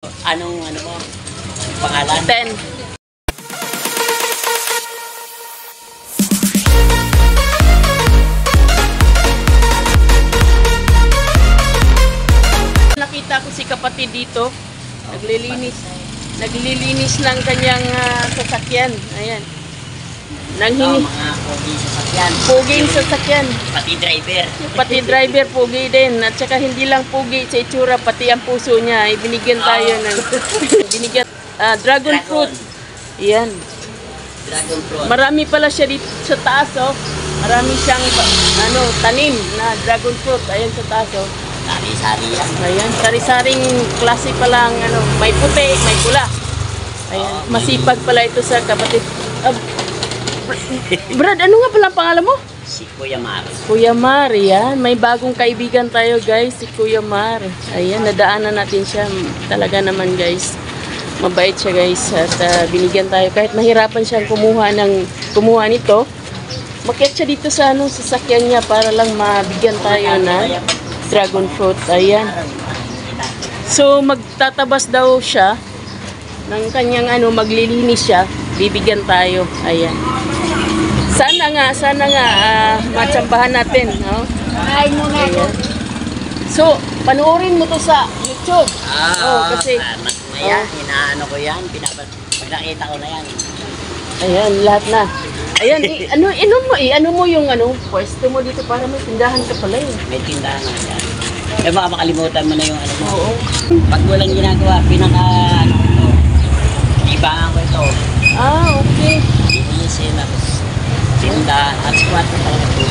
Anong ano mo? Pangalan? 10. Nakita ko si kapatid dito. Naglilinis ng kanyang sasakyan. Ayan. Nanghini. Mga pogi sasakyan. Puging sasakyan. Pati driver. Pati driver, pugi din. At saka hindi lang pugi sa itsura, pati ang puso niya. Ibinigyan tayo ng binigyan, dragon fruit. Yan. Dragon fruit. Marami pala siya dito sa taas, oh. Marami siyang tanim na dragon fruit. Ayan sa taas, oh. Sari-sari yan. Ayan, sari-saring klase pala ang may puti, may pula. Ayan, masipag pala ito sa kapatid. Brad, ano nga pala ang pangalan mo? Si Kuya Mar. Kuya Mar, yan. May bagong kaibigan tayo, guys. Si Kuya Mar. Ayan, nadaanan natin siya. Talaga naman, guys. Mabait siya, guys. At binigyan tayo. Kahit mahirapan siyang kumuha nito, makiat siya dito sa sasakyan niya para lang mabigyan tayo na dragon fruit. Ayan. So, magtatabas daw siya ng kanyang maglilinis siya. Bibigyan tayo. Ayan. Sana nga matsambahan natin, no? Ay muna ako. So, panoorin mo to sa YouTube. Kasi inaano ko yan, pinakita ko na yan. Ayan, lahat na. Ayan, ano mo yung pwesto mo dito para may tindahan ka pala eh. May tindahan na yan. Eh baka makalimutan mo na yung ano mo. Oo. Pag walang ginagawa, ibangan ko ito. Okay. Linisin at tinda at 4 pa lang ito.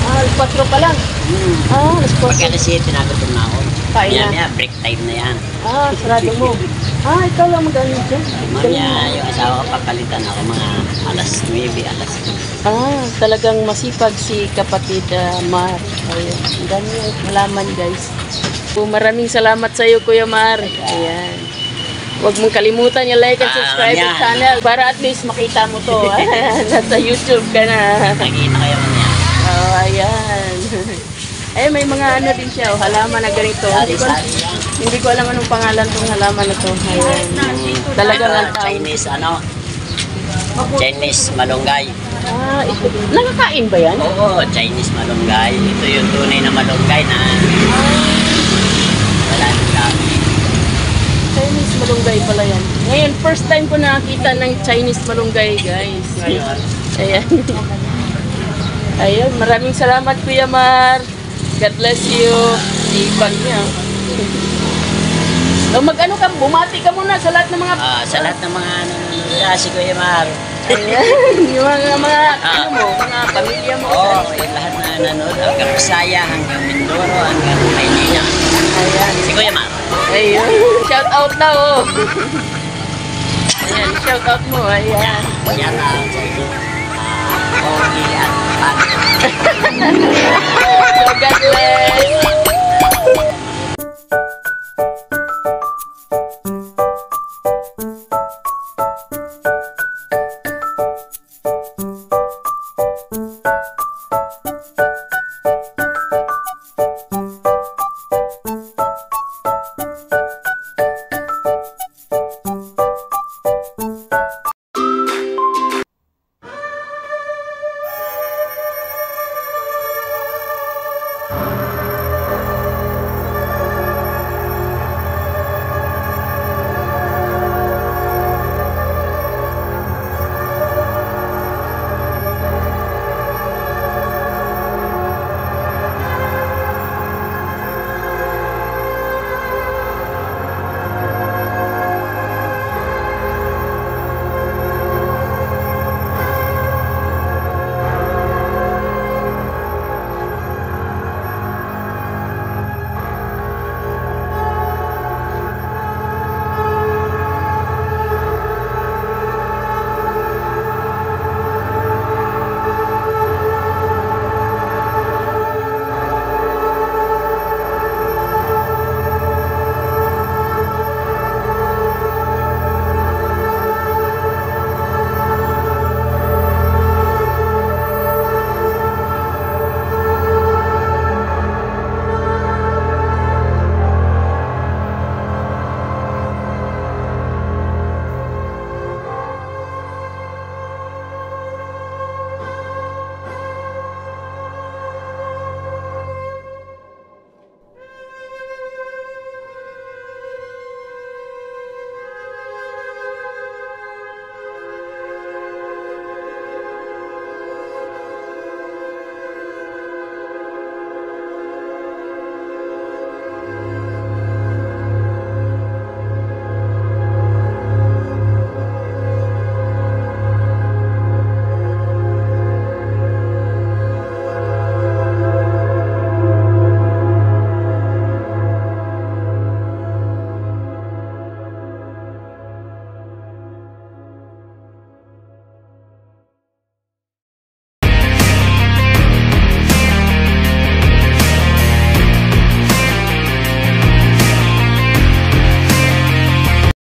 Alas 4 pa lang. Alas 4. Pagka nasi, tinagutom na ako. Kain na. Yan, break time na yan. Sarado mo. Ikaw lang mag-ano dyan. Mamaya, yung asawa ko papalitan ako mga alas 9, alas 10. Talagang masipag si kapatid Mar. Ayan. Ang dami yung malaman, guys. Maraming salamat sa iyo, Kuya Mar. Ayan. Huwag mong kalimutan yung like and subscribe sa channel para at least makita mo to. Nasa YouTube ka na. Nakikita kayo man yan. Ayan. May mga din siya. Halaman na ganito. Hindi ko alam anong pangalan tong halaman na to. Ayan. Talagang Chinese malunggay. Ito. Nakakain ba yan? Oo, Chinese malunggay. Ito yung tunay na malunggay na wala nang dami. Chinese malunggay pala yan. Ngayon, first time ko nakakita ng Chinese malunggay, guys. Ayan. Ayan, maraming salamat, Kuya Mar. God bless you. Ibang niya. Mag-ano ka, bumati ka muna sa lahat ng mga... sa lahat ng mga nanonood si Kuya Mar. Ayan, yung mga pamilya mo. Yung lahat na nanonood, hanggang Bisaya, hanggang Mindoro, hanggang Maynila. Ayan. Si Kuya Mar. Ayun. Shout out na, oh. Ayan, shout out mo. Ayan. Shout out sa inyo. Pogi at Pat. So, God bless.